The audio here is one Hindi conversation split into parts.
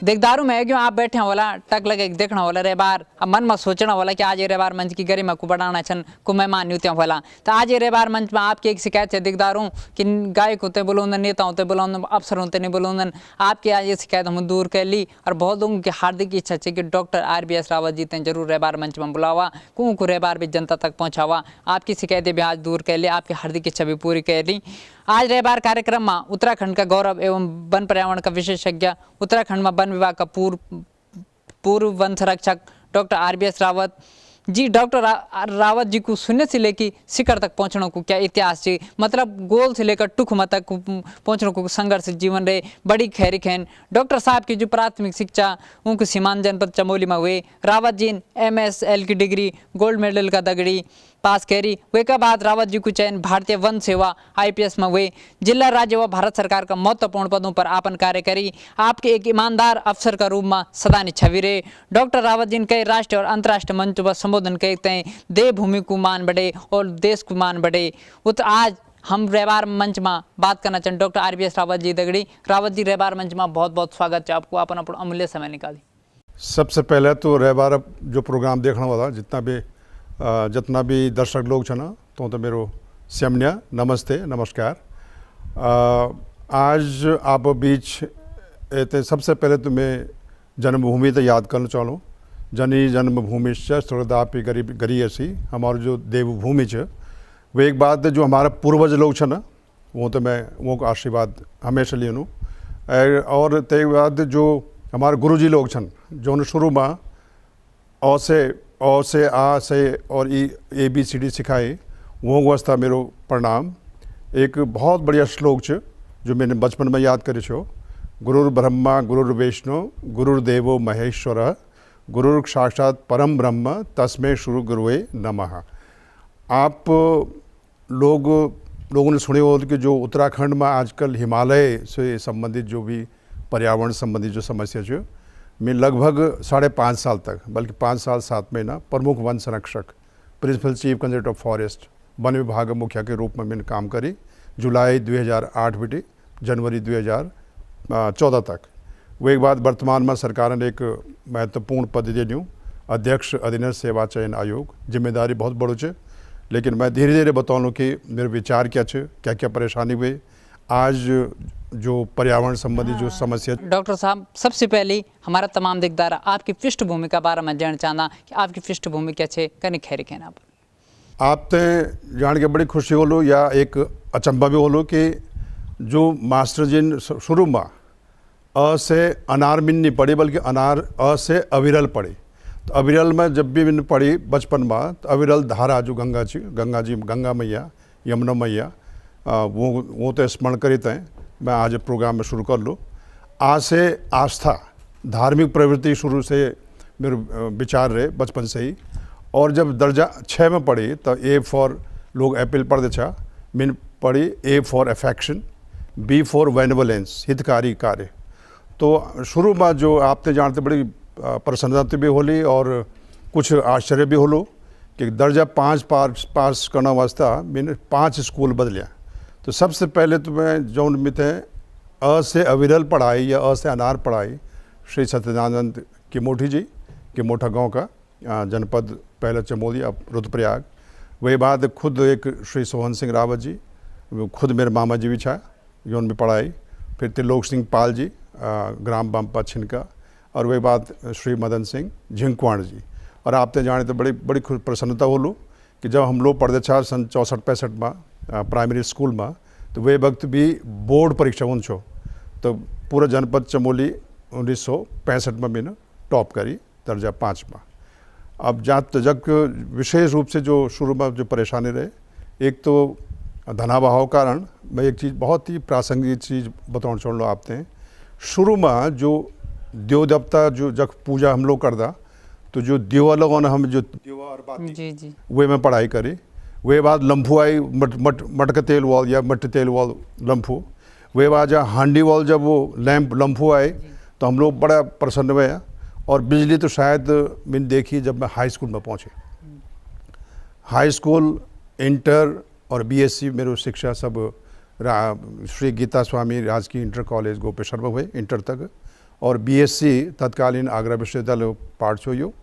दिखदारू में क्यों आप बैठे होला टक लगे देखना होला रे बार अब मन में सोचना होला कि आज रे बार मंच की गरिमा को बढ़ाना छन को मेहमान न्यूत्या होला। तो आज रे बार मंच में आपकी एक शिकायत है दिखदारू कि गायक होते बोलोंदन नेता होते बोलोंदन अफसर होते नहीं बोलोंदन आपके आज ये शिकायत हम दूर कर ली और बहुत लोगों की हार्दिक इच्छा है कि डॉक्टर RBS रावत जी ने जरूर रे बार मंच में बुलावा को रे बार भी जनता तक पहुँचावा। आपकी शिकायतें भी आज दूर कर ली, आपकी हार्दिक इच्छा भी पूरी कर ली। आज रे बार कार्यक्रम में उत्तराखंड का गौरव एवं वन पर्यावरण का विशेषज्ञ उत्तराखंड में वन विभाग का पूर्व वन संरक्षक doctor RBS Rawat ji, doctor Rawat ji को शून्य से लेकर शिखर तक पहुंचने को क्या इतिहास जी, मतलब गोल से लेकर टुकमा तक पहुंचने को संघर्ष जीवन रे बड़ी खैरी खैन। डॉक्टर साहब की जो प्राथमिक शिक्षा उनको सीमांत जनपद चमोली में हुए। रावत जी MSL की डिग्री गोल्ड मेडल का दगड़ी पास करी। वे के बाद रावत जी को चयन भारतीय वन सेवा IPS में हुए। जिला राज्य व भारत सरकार का महत्वपूर्ण पदों पर आपन कार्य करी। आपके एक ईमानदार अफसर का रूप में सदा छवि रहे। डॉक्टर रावत जी कई राष्ट्रीय और अंतर्राष्ट्रीय मंच पर संबोधन करते हैं, देवभूमि को मान बढ़े और देश को मान बढ़े। तो आज हम रेबार मंच में बात करना चाहते डॉक्टर RBS रावत जी दगड़ी। रावत जी रेबार मंच में बहुत बहुत स्वागत है आपको, अपन अपना अमूल्य समय निकाली। सबसे पहले तो रेबार जो प्रोग्राम देखने वाला जितना भी दर्शक लोग छन तो मेरो स्याम्या नमस्ते नमस्कार। आज आप बीच एते सबसे पहले तो मैं जन्मभूमि तो याद करना चाहूँ। जनी जन्मभूमि स्वर्गदापि गरीयसी, हमारे जो देवभूमि छ वो एक बात जो हमारा पूर्वज लोग छन वो तो मैं वो का आशीर्वाद हमेशा लिए नू। और ते बाद जो हमारे गुरुजी लोग छन जो शुरू में अ से आ से और ABCD सिखाए वो वास्ता मेरो प्रणाम। एक बहुत बढ़िया श्लोक छ जो मैंने बचपन में याद करे छो, गुरुर ब्रह्मा गुरुर विष्णु गुरुर्देवो महेश्वर गुरुर साक्षात परम ब्रह्म तस्मै श्री गुरुवे नमः। आप लोगों ने सुने हो कि जो उत्तराखंड में आजकल हिमालय से संबंधित जो भी पर्यावरण संबंधित जो समस्या है, मैं लगभग 5.5 साल तक बल्कि 5 साल 7 महीना प्रमुख वन संरक्षक principal chief conservator of forest वन विभाग मुखिया के रूप में मैंने काम करी जुलाई 2008 बिटी जनवरी 2014 तक। वो एक बाद वर्तमान में सरकार ने एक महत्वपूर्ण पद दे दूँ, अध्यक्ष अधीनस्थ सेवा चयन आयोग। जिम्मेदारी बहुत बड़ो है, लेकिन मैं धीरे धीरे बताऊँ कि मेरे विचार क्या है, क्या क्या परेशानी हुई आज जो पर्यावरण संबंधी जो समस्या। डॉक्टर साहब सबसे पहले हमारा तमाम दिखदार आपकी पृष्ठभूमि का बारे में जानना चाहना कि आपकी पृष्ठभूमि क्या है, कनी खैर कहना आप ते जान के बड़ी खुशी हो लो या एक अचंभा भी हो लो कि जो मास्टर जी शुरू में अ से अनार में नहीं पढ़ी बल्कि अनार अ से अविरल पढ़ी। तो अविरल में जब भी मैंने पढ़ी बचपन में तो अविरल धारा जो गंगा मैया यमुना मैया वो तो स्मरण करी थे। मैं आज प्रोग्राम में शुरू कर लूँ। आज से आस्था धार्मिक प्रवृत्ति शुरू से मेरे विचार रहे बचपन से ही। और जब दर्जा 6 में पढ़ी तो A फॉर लोग एप्पल पढ़ते छा, मैंने पढ़ी A for affection, B for benevolence हितकारी कार्य। तो शुरू में जो आपने जानते बड़ी प्रसन्नता भी होली और कुछ आश्चर्य भी होलो कि दर्जा 5 पास करना वास्ता मैंने 5 स्कूल बदलिया। तो सबसे पहले तो मैं जो मित है अ से अविरल पढ़ाई या अ से अनार पढ़ाई श्री सत्यनानंद किमोठी जी किमोठा गांव का जनपद पहला चमोली अब रुद्रप्रयाग। वही बात खुद एक श्री सोहन सिंह रावत जी खुद मेरे मामा जी भी छा जो उनमें पढ़ाई। फिर त्रिलोक सिंह पाल जी ग्राम बाम्पा छिनका। और वही बात श्री मदन सिंह झिंकवाण जी। और आपने जाने तो बड़ी प्रसन्नता हो लो कि जब हम लोग पढ़ते छा सन 64-65 में प्राइमरी स्कूल में तो वे वक्त भी बोर्ड परीक्षा उन छो तो पूरा जनपद चमोली 1965 में मैंने टॉप करी दर्जा 5 में। अब जब विशेष रूप से जो शुरू में जो परेशानी रहे, एक तो धनाभाव कारण मैं एक चीज़ बहुत ही प्रासंगिक चीज़ बताना चाह लो आपने। शुरू में जो देव देवता जो जब पूजा हम लोग करदा तो जो दिवा लगाना हम जो दिवा और बाती जी वे में पढ़ाई करी। वे बाद लम्फू आई मटका तेल वाल या मट्टी तेल वाल लम्फू। वे बाद जब हांडी वाल जब वो लैंप लम्फू आए तो हम लोग बड़ा प्रसन्न हुए। और बिजली तो शायद मैंने देखी जब मैं हाई स्कूल में पहुँचे। हाई स्कूल इंटर और BSc मेरे शिक्षा सब श्री गीता स्वामी राजकीय इंटर कॉलेज गोपेश्वर में हुए इंटर तक। और बीएससी तत्कालीन आगरा विश्वविद्यालय पाठ छो यो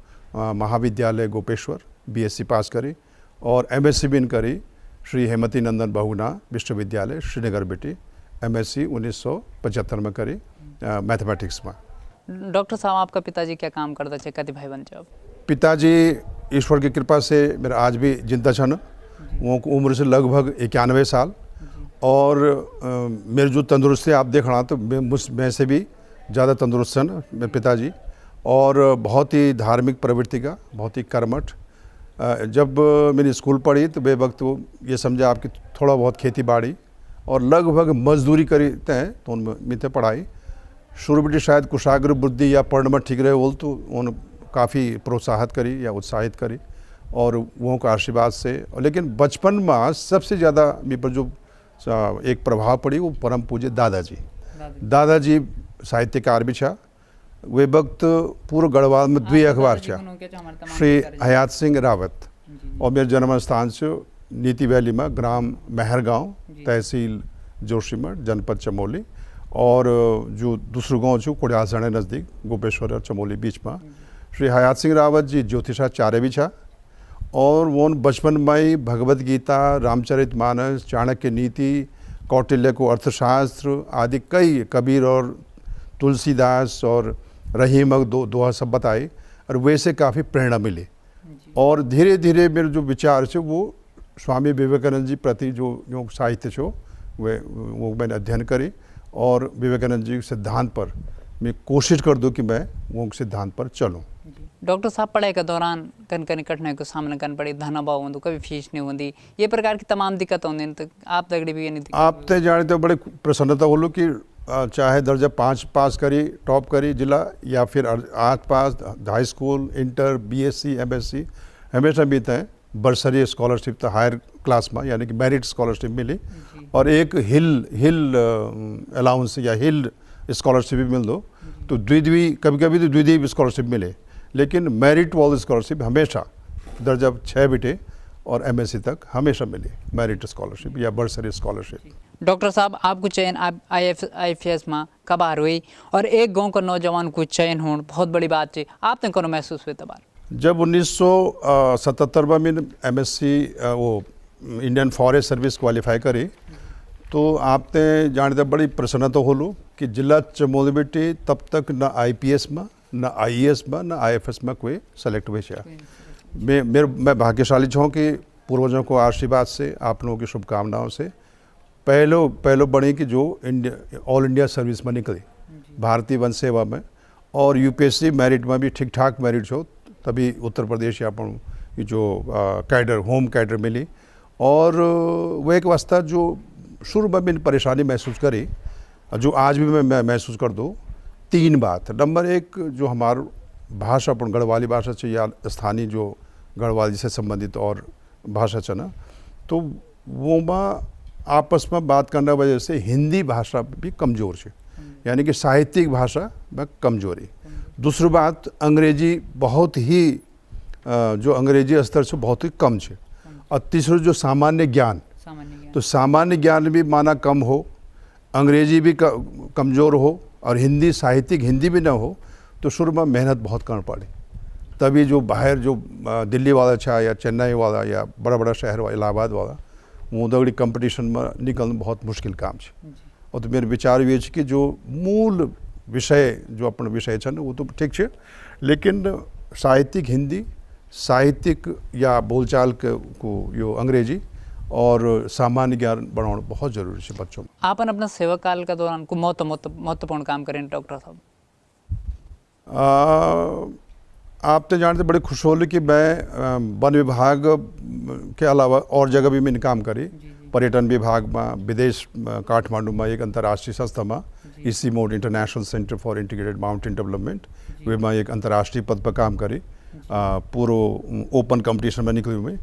महाविद्यालय गोपेश्वर बीएससी पास करी और एमएससी बिन करी श्री हेमती नंदन बहुगुणा विश्वविद्यालय श्रीनगर बेटी एमएससी 1975 में करी मैथमेटिक्स में। डॉक्टर साहब आपका पिताजी क्या काम करते थे, कति भाई बहन आप? पिताजी ईश्वर की कृपा से मेरा आज भी जिंदा छन, वो उम्र से लगभग 91 साल और मेरे जो तंदुरुस्ती आप देख रहा तो मैं से भी ज़्यादा तंदुरुस्त हैं मेरे पिताजी और बहुत ही धार्मिक प्रवृत्ति का, बहुत ही कर्मठ। जब मैंने स्कूल पढ़ी तो बे वक्त वो ये समझा आपकी थोड़ा बहुत खेती बाड़ी और लगभग मजदूरी करते हैं तो उनमें थे पढ़ाई शुरू बेटी शायद कुशाग्र बुद्धि या पढ़ने में ठीक रहे बोल तो उन काफ़ी प्रोत्साहित करी या उत्साहित करी और वो का आशीर्वाद से। लेकिन बचपन में सबसे ज़्यादा मेरे पर जो एक प्रभाव पड़ी वो परम पूज्य दादाजी साहित्यकार भी छा। वे वक्त पूर्व गढ़वाल में द्वि अखबार छा, श्री हयात सिंह रावत और मेरे जन्म स्थान से नीति वैली में ग्राम मेहरगांव तहसील जोशीमठ जनपद चमोली और जो दूसरा गांव छो कुड़ियासणे नज़दीक गोपेश्वर और चमोली बीच में। श्री हयात सिंह रावत जी ज्योतिषाचार्य भी छा और वो बचपन में ही भगवत गीता रामचरितमानस चाणक्य नीति कौटिल्य को अर्थशास्त्र आदि कई कबीर और तुलसीदास और रहीम दोहा सब बताए और वैसे काफ़ी प्रेरणा मिली और धीरे धीरे मेरे जो विचार छे वो स्वामी विवेकानंद जी प्रति जो साहित्य छो वो मैंने अध्ययन करी और विवेकानंद जी के सिद्धांत पर मैं कोशिश कर दूँ कि मैं वो सिद्धांत पर चलूँ। डॉक्टर साहब पढ़ाई के दौरान कन कठिनाई को सामना करना पड़ी, धन अभाव हों कभी फीस नहीं होती, ये प्रकार की तमाम दिक्कत होंगी तो आप तगड़ी भी नहीं आप तो जाने तो बड़े प्रसन्नता हो लो कि चाहे दर्जा 5 पास करी टॉप करी जिला या फिर 8 pass high school inter BSc MSc हमेशा भी तय बर्सरी स्कॉलरशिप तो हायर क्लास में यानी कि मेरिट स्कॉलरशिप मिली और एक हिल अलाउंस या हिल स्कॉलरशिप भी मिल दो तो द्विद्वी कभी कभी तो द्विद्वी स्कॉलरशिप मिले लेकिन मेरिट वाली स्कॉलरशिप हमेशा दर्जा 6 बेटे और एमएससी तक हमेशा मिली मेरिट स्कॉलरशिप या बर्सरी स्कॉलरशिप। डॉक्टर साहब आपको चयन IAS में कब आ हुई और एक गांव का नौजवान को चयन हो बहुत बड़ी बात है, आपने कौन महसूस हुए तबार? जब 1977 में एमएससी वो इंडियन फॉरेस्ट सर्विस क्वालिफाई करी तो आपने जानते बड़ी प्रसन्नता हो लो कि जिला चमोली बेटी तब तक न IPS में न IAS में न IFS में कोई सेलेक्ट हुए। मैं भाग्यशाली छूँ कि पूर्वजों को आशीर्वाद से आप लोगों की शुभकामनाओं से पहलो बनी कि जो ऑल इंडिया सर्विस में निकली भारतीय वन सेवा में और UPSC मेरिट में भी ठीक ठाक मेरिट हो तभी उत्तर प्रदेश या जो कैडर होम कैडर मिली और वह एक वास्ता जो शुरू में मैंने परेशानी महसूस करी जो आज भी मैं महसूस कर दूँ। 3 बात, नंबर 1 जो हमार भाषा अपन गढ़वाली भाषा से या स्थानीय जो गढ़वाली से संबंधित और भाषा है ना तो वो में आपस में बात करने वजह से हिंदी भाषा भी कमज़ोर है यानी कि साहित्यिक भाषा में कमजोरी। दूसरी बात अंग्रेजी बहुत ही जो अंग्रेजी स्तर से बहुत ही कम है और तीसरा जो सामान्य ज्ञान तो सामान्य ज्ञान भी माना कम हो, अंग्रेजी भी कमज़ोर हो और हिंदी साहित्यिक हिंदी भी ना हो तो शुरू में मेहनत बहुत करनी पड़ी। तभी जो बाहर जो दिल्ली वाला छा या चेन्नई वाला या बड़ा बड़ा शहर वाला इलाहाबाद वाला वो दगड़ी कंपटीशन में निकलना बहुत मुश्किल काम है। और तो मेरे विचार ये कि जो मूल विषय जो अपन विषय है वो तो ठीक है लेकिन साहित्यिक हिंदी साहित्यिक या बोलचाल को यो अंग्रेजी और सामान्य ज्ञान बढ़ाना बहुत जरूरी है बच्चों में। आपन अपना सेवा काल के दौरान को महत्वपूर्ण काम करें डॉक्टर साहब? आप तो जानते बड़े खुश हो कि मैं वन विभाग के अलावा और जगह भी मैंने काम करी। पर्यटन विभाग में विदेश काठमांडू में एक अंतर्राष्ट्रीय संस्था में इसी mode international centre for integrated mountain development वे में एक अंतर्राष्ट्रीय पद पर काम करी पूरा ओपन कंपटीशन में निकली हुई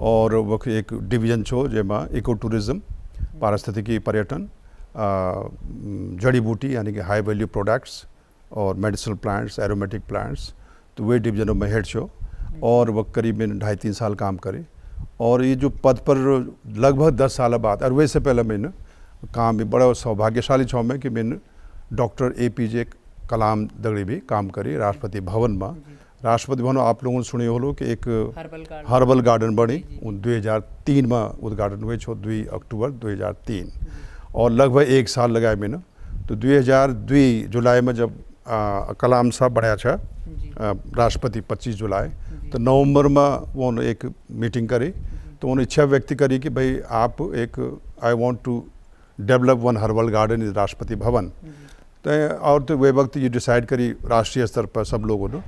और वो एक डिवीजन छो जेमा इको टूरिज्म पारिस्थितिकी पर्यटन जड़ी बूटी यानी कि हाई वैल्यू प्रोडक्ट्स और मेडिसिनल प्लांट्स एरोमेटिक प्लांट्स तो वे डिवीजनों में हेड छो और वह करीब 2.5-3 साल काम करे और ये जो पद पर लगभग 10 साल बाद और वैसे पहले मैंने काम भी बड़ा सौभाग्यशाली छो मैं कि मैंने डॉक्टर APJ कलाम दगड़ी भी काम करी राष्ट्रपति भवन में। राष्ट्रपति भवन आप लोगों ने सुने हो कि एक हर्बल गार्डन बनी 2003 में उद्घाटन हुए 2 अक्टूबर 2003 और लगभग 1 साल लगाए मैंने। तो 2002 जुलाई में जब कलाम साहब बढ़िया था राष्ट्रपति 25 जुलाई, तो नवंबर में वो एक मीटिंग करी। तो उन्होंने इच्छा व्यक्त करी कि भाई आप एक I want to develop one herbal garden in Rashtrapati Bhavan. तो और तो वे वक्त ये डिसाइड करी राष्ट्रीय स्तर पर सब लोगों ने,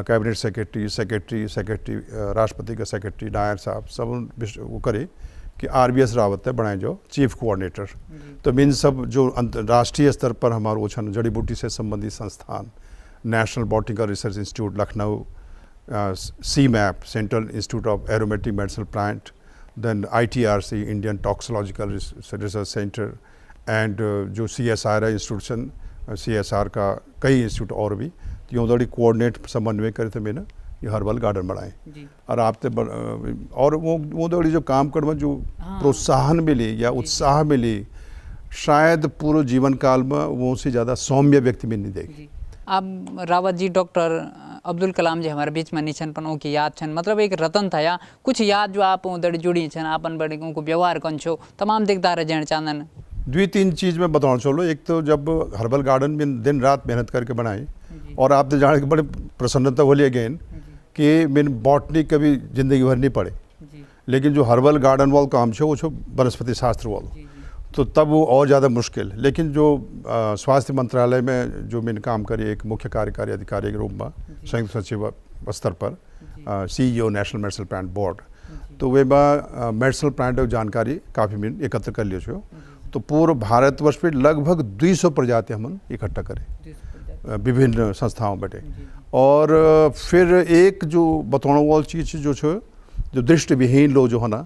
कैबिनेट सेक्रेटरी राष्ट्रपति का सेक्रेटरी नायर साहब सब वो करे कि RBS रावत है बनाए जो चीफ कोऑर्डिनेटर। तो मीन सब जो राष्ट्रीय स्तर पर हमारे ओछन जड़ी बूटी से संबंधित संस्थान, national botanical research institute Lucknow, CMAP central institute of aromatic medicinal plant, then ITRC Indian toxicological research centre and जो CSR है इंस्टीट्यूशन CSR का कई इंस्टीट्यूट और भी यूँ दड़ी कोऑर्डिनेट समन्वय करे थे मैंने ये हर्बल गार्डन बनाए। और आप और वो दड़ी जो काम कर में जो प्रोत्साहन मिली या उत्साह मिली शायद पूरे जीवन काल में वो से ज़्यादा सौम्य व्यक्ति में नहीं देखी। अब रावत जी डॉक्टर अब्दुल कलाम जी हमारे बीच में निछन पन की याद छन, मतलब एक रतन था या कुछ याद जो आप दड़ी जुड़ी छन आपन बड़ी को व्यवहार कन छो तमाम दिखदार जण चांदन। 2-3 चीज़ में बताना चलो। एक तो जब हर्बल गार्डन में दिन रात मेहनत करके बनाई और आप तो जाने के बड़े प्रसन्नता होली अगेन कि मैंने बॉटनी कभी जिंदगी भर नहीं पढ़े, लेकिन जो हर्बल गार्डन वाल काम छो वो छो वनस्पति शास्त्र वाल, तो तब वो और ज़्यादा मुश्किल। लेकिन जो स्वास्थ्य मंत्रालय में जो मैंने काम करी एक मुख्य कार्यकारी अधिकारी के रूप में संयुक्त सचिव स्तर पर CEO national medicinal plant board, तो वे मेडिसिनल प्लांट जानकारी काफ़ी मैंने एकत्र कर लियो छो। तो पूरे भारतवर्ष में लगभग 200 प्रजाति हम इकट्ठा करें विभिन्न संस्थाओं बैठे। और फिर एक जो बताने वाली चीज़ जो छो जो दृष्टिविहीन लोग जो है ना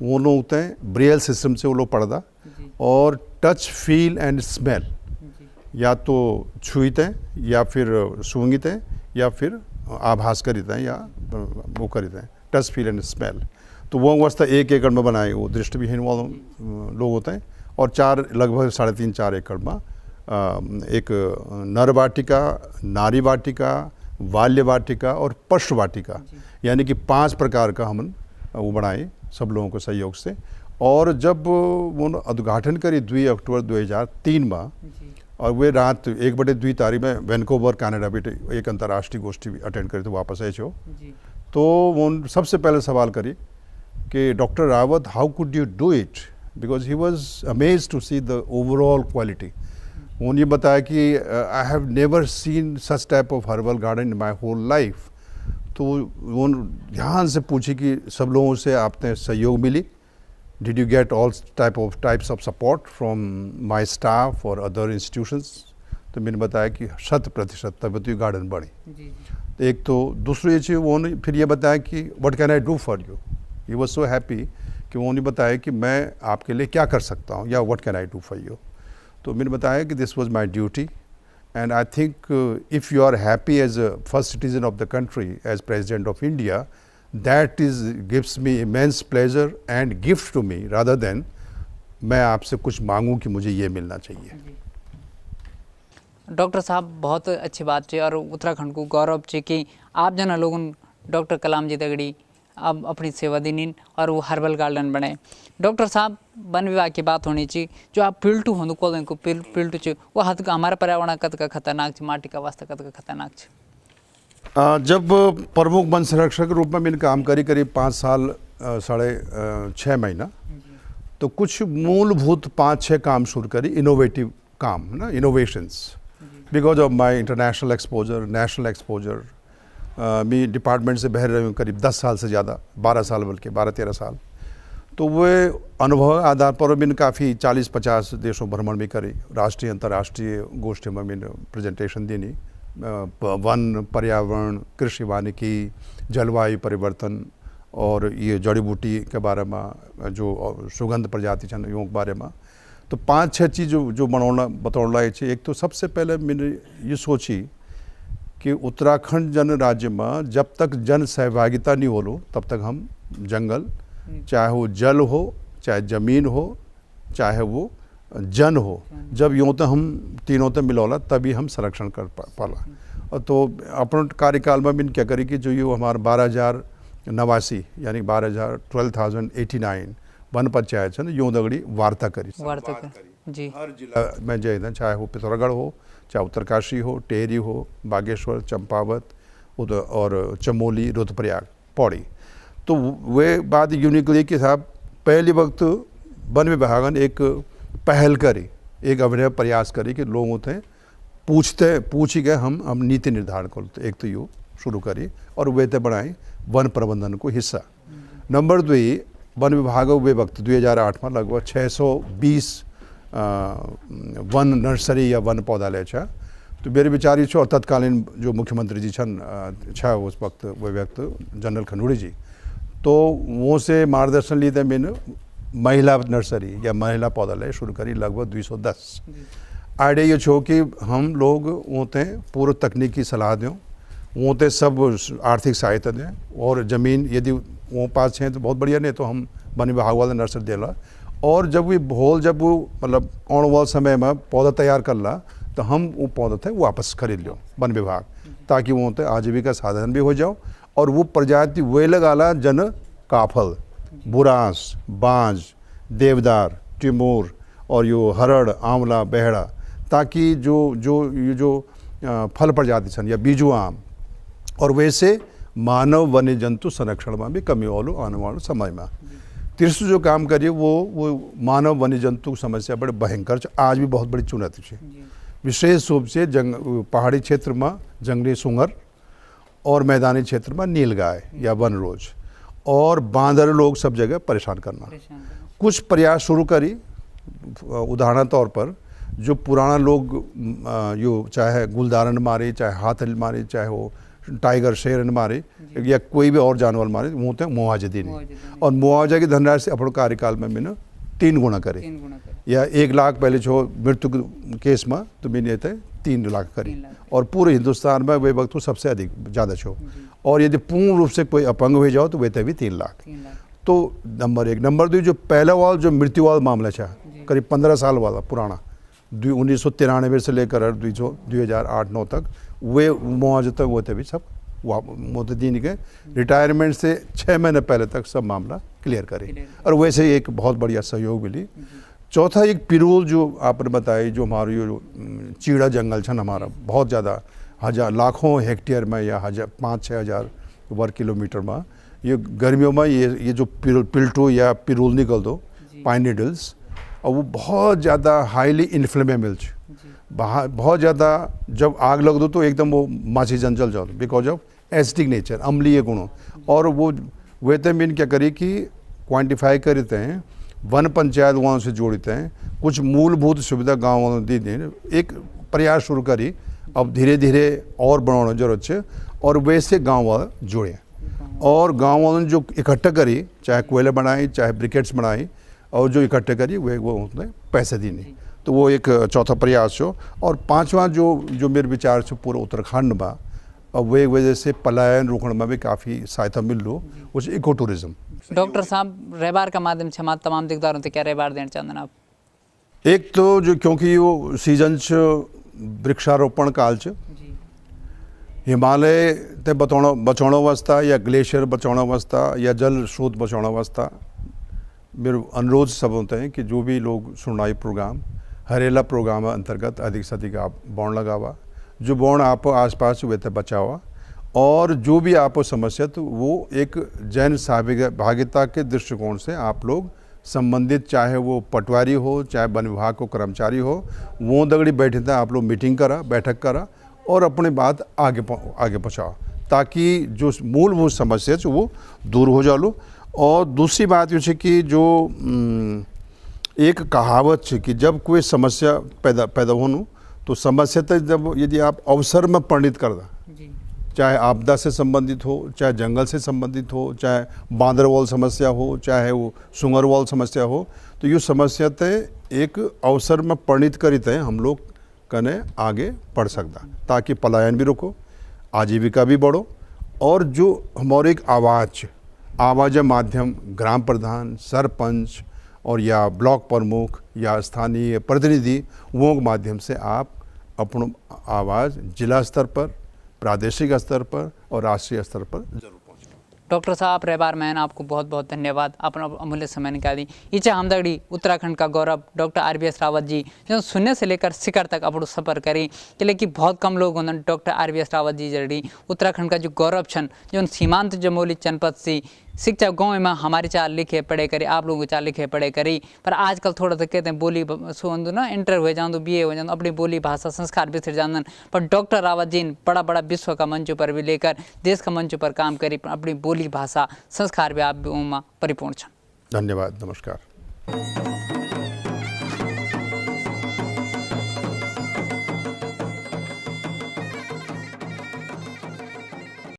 वो लोग होते हैं ब्रेल सिस्टम से वो लोग पढ़दा और टच फील एंड स्मेल या तो छुईते हैं या फिर सूंघते हैं या फिर आभास करीते हैं या वो करीते हैं टच फील एंड स्मेल। तो वो अवस्था 1 एकड़ में बनाए वो दृष्टिविहीन वाले लोग होते हैं। और लगभग 3.5-4 एकड़ में एक नर वाटिका, नारी वाटिका, बाल्य वाटिका और पशु वाटिका यानी कि 5 प्रकार का हम वो बनाए सब लोगों के सहयोग से। और जब वो उद्घाटन करी 2 अक्टूबर 2003 में और वे रात 1/2 में वैनकूवर कनाडा भी एक अंतर्राष्ट्रीय गोष्ठी भी अटेंड करी तो वापस आए छो। तो वो सबसे पहले सवाल करी कि doctor Rawat how could you do it, because he was amazed to see the overall quality. उन्होंने बताया कि I have never seen such type of herbal garden in my whole life. तो वो ध्यान से पूछी कि सब लोगों से आपने सहयोग मिली, did you get all types of support from my staff और अदर इंस्टीट्यूशंस। तो मैंने बताया कि 100% तब तो ये गार्डन बढ़ी। एक तो दूसरी ये चीज़ उन्होंने फिर ये बताया कि what can I do for you. He was so happy कि उन्होंने बताया कि मैं आपके लिए क्या कर सकता हूँ या what can I do for you. तो मैंने बताया कि this was my duty and I think if you are happy as a first citizen of the country as president of India that is gives me immense pleasure and gift to me rather than मैं आपसे कुछ मांगूं कि मुझे ये मिलना चाहिए। डॉक्टर साहब बहुत अच्छी बात है और उत्तराखंड को गौरव है कि आप जना लोगों डॉक्टर कलाम जी दगड़ी अब अपनी सेवा दीनी और वो हर्बल गार्डन बने। डॉक्टर साहब वन विभाग की बात होनी चाहिए जो आप पिल्टू हों को पिल्टू चे वो हद का हमारा पर्यावरण कद का खतरनाक माटी का वास्ता कद का खतरनाक है। जब प्रमुख वन संरक्षक के रूप में मैंने काम करी करीब 5 साल 6.5 महीना, तो कुछ मूलभूत 5-6 काम शुरू करी इनोवेटिव काम है ना, innovations because of my international exposure national exposure. मैं डिपार्टमेंट से बहर रही हूँ करीब 10 साल से ज़्यादा, 12 साल बल्कि 12-13 साल। तो वे अनुभव आधार पर मैंने काफ़ी 40-50 देशों भ्रमण भी करी, राष्ट्रीय अंतर्राष्ट्रीय गोष्ठी में मैंने प्रेजेंटेशन देनी वन पर्यावरण कृषि वानिकी जलवायु परिवर्तन और ये जड़ी बूटी के बारे में जो सुगंध प्रजाति छन यों के बारे में। तो 5-6 चीज़ जो बतौना है। एक तो सबसे पहले मैंने ये सोची कि उत्तराखंड जन राज्य में जब तक जन सहभागिता नहीं हो लो तब तक हम जंगल चाहे वो जल हो चाहे ज़मीन हो चाहे वो जन हो, जब यूँ तो हम तीनों तो मिलौला तभी हम संरक्षण कर पाला। और तो अपन कार्यकाल में भी क्या करी कि जो ये हमारे 12,089 यानी 12,089 वन पंचायत छन यूँ दगड़ी वार्ता करी जी। हर जिला में जय चाहे वो पिथौरागढ़ हो, चाहे उत्तरकाशी हो, टेहरी हो, बागेश्वर, चंपावत और चमोली, रुद्रप्रयाग, पौड़ी। तो वे बात यूँ निकली कि साहब पहले वक्त वन विभाग ने एक पहल करी, एक अभिनव प्रयास करी कि लोगों से पूछ गए हम नीति निर्धारण करते, एक तो यू शुरू करी और वे ते बनाई वन प्रबंधन को हिस्सा। नंबर 2 वन विभाग वे वक्त 2008 में लगभग 620 वन नर्सरी या वन पौधालय छा। तो मेरे विचार ये और तत्कालीन जो मुख्यमंत्री जी छा उस वक्त वो व्यक्त जनरल खनूड़ी जी, तो वो से मार्गदर्शन लिए थे मैंने महिला नर्सरी या महिला पौधालय शुरू करी लगभग 210। आइडिया ये छो कि हम लोग होते पूर्व तकनीकी सलाह दें, होते सब आर्थिक सहायता दें, और ज़मीन यदि वो पास हैं तो बहुत बढ़िया, नहीं तो हम वन विभाग वाला नर्सरी देला। और जब वो मतलब आने वाले समय में पौधा तैयार कर ला तो हम वो पौधा थे वापस खरीद लो वन विभाग, ताकि वो होते आजीविका साधन भी हो जाओ। और वो प्रजाति वे लगाला जन काफल, बुरांस, बांज, देवदार, टिमोर और यो हरड़, आंवला, बेहड़ा, ताकि जो फल प्रजाति छन या बीजू आम, और वैसे मानव वन्य जंतु संरक्षण में भी कमी वालो आने वाले समय में तीसरा जो काम करिए वो मानव वन्य जंतु समस्या बड़े भयंकर आज भी बहुत बड़ी चुनौती है। विशेष रूप से पहाड़ी क्षेत्र में जंगली सुंगर और मैदानी क्षेत्र में नीलगाय या वनरोज और बांदर लोग सब जगह परेशान करना। कुछ प्रयास शुरू करी, उदाहरण तौर पर जो पुराना लोग यो चाहे गुलदारन मारे, चाहे हाथल मारे, चाहे वो टाइगर शेर मारे या कोई भी और जानवर मारे, वो तो मुआवजे देने, और मुआवजा की धनराशि से अपने कार्यकाल में मैंने 3 गुना करे, या 1 लाख पहले जो मृत्यु केस में तो मैंने थे 3 लाख करी, और पूरे हिंदुस्तान में वे वक्त तो सबसे अधिक ज़्यादा छो। और यदि पूर्ण रूप से कोई अपंग हो जाओ तो वे थे भी 3 लाख। तो नंबर 1। नंबर 2 जो पहला वाला जो मृत्यु वाला मामला था करीब 15 साल वाला पुराना 1993 से लेकर 2008-9 तक वे मुआवजे तक वो थे भी सब मोदी के रिटायरमेंट से 6 महीने पहले तक सब मामला क्लियर करे, और वैसे एक बहुत बढ़िया सहयोग मिली। चौथा एक पिरूल जो आपने बताई, जो हमारा यो चीड़ा जंगल छन हमारा बहुत ज़्यादा लाखों हेक्टेयर में या 5-6 हज़ार वर्ग किलोमीटर में, ये गर्मियों में ये जो पिल्टू या पिरूल निकल दो पाइन नीडल्स, और वो बहुत ज़्यादा हाईली इन्फ्लेमेबल, बहुत ज़्यादा जब आग लग दो तो एकदम वो माछी जन जल जाओ बिकॉज ऑफ एसिडिक नेचर, अम्लीय गुणों। और वो वे मीन क्या करी कि क्वान्टिफाई करते हैं, वन पंचायत वहाँ से जोड़ते हैं, कुछ मूलभूत सुविधा गाँव वालों दी दें, एक प्रयास शुरू करी। अब धीरे धीरे और बढ़ाना जरूरत है, और वैसे गाँव वाले जुड़े, और गाँव वालों ने जो इकट्ठा करी, चाहे कोयला बनाई, चाहे ब्रिकेट्स बनाई, और जो इकट्ठे करी वो उसने पैसे दी नहीं। तो वो एक चौथा प्रयास हो। और 5वां जो मेरे विचार से पूरा उत्तराखंड में, और वे वजह से पलायन रोकने में भी काफ़ी सहायता मिल लो, वो इको टूरिज्म। डॉक्टर साहब रहबार का माध्यम से हमारे तमाम दिकदारों से क्या रहबार देना चाहते हैं आप? एक तो जो क्योंकि वो सीजन वृक्षारोपण काल हिमालय ते बचाने वास्ता या ग्लेशियर बचाने वास्ता या जल स्रोत बचाने वास्ता मेरे अनुरोध सब होते हैं कि जो भी लोग सुनाई प्रोग्राम हरेला प्रोग्राम अंतर्गत अधिक से अधिक आप बौण लगावा, जो बौण आप आसपास वे थे बचावा, और जो भी आपको समस्या तो वो एक जन सहभागिता के दृष्टिकोण से आप लोग संबंधित, चाहे वो पटवारी हो, चाहे वन विभाग को कर्मचारी हो, वो दगड़ी बैठे थे आप लोग मीटिंग करा, बैठक करा, और अपनी बात आगे पहुँचाओ, ताकि जो मूलभूत समस्या है वो दूर हो जाओ। और दूसरी बात ये कि जो एक कहावत है कि जब कोई समस्या पैदा होनू तो समस्या तक जब यदि आप अवसर में परिणित कर दा, चाहे आपदा से संबंधित हो, चाहे जंगल से संबंधित हो, चाहे बांदरवाल समस्या हो, चाहे वो सुंगरवाल समस्या हो, तो ये समस्या तय एक अवसर में परिणित करित है हम लोग कने आगे बढ़ सकता, ताकि पलायन भी रोको, आजीविका भी बढ़ो, और जो हमारे एक आवाज़ माध्यम ग्राम प्रधान, सरपंच और या ब्लॉक प्रमुख या स्थानीय प्रतिनिधि वो के माध्यम से आप अपन आवाज़ जिला स्तर पर, प्रादेशिक स्तर पर और राष्ट्रीय स्तर पर जरूर पहुँचाएं। डॉक्टर साहब रहबार मैन आपको बहुत बहुत धन्यवाद, अपना अमूल्य समय निकाली। इच्छा हमदगड़ी उत्तराखंड का गौरव डॉक्टर RVS रावत जी जो शून्य से लेकर शिखर तक अपनो सफर करी, लेकिन बहुत कम लोग हों डॉक्टर RVS रावत जी जड़ी उत्तराखंड का जो गौरव छन जो सीमांत जमोली जनपद से शिक्षा गाँव में हमारी चाल लिखे पढ़े करी, आप लोगों चाल लिखे पढ़े करी, पर आजकल थोड़ा सा कहते हैं बोली सुंदू ना इंटर हो जाऊँ BA हो जाऊँ अपनी बोली भाषा संस्कार बिखर जान, पर डॉक्टर रावत जी बड़ा बड़ा विश्व का मंचों पर भी लेकर देश का मंचों पर काम करी, अपनी बोली भाषा संस्कार भी आप परिपूर्ण छन। धन्यवाद, नमस्कार।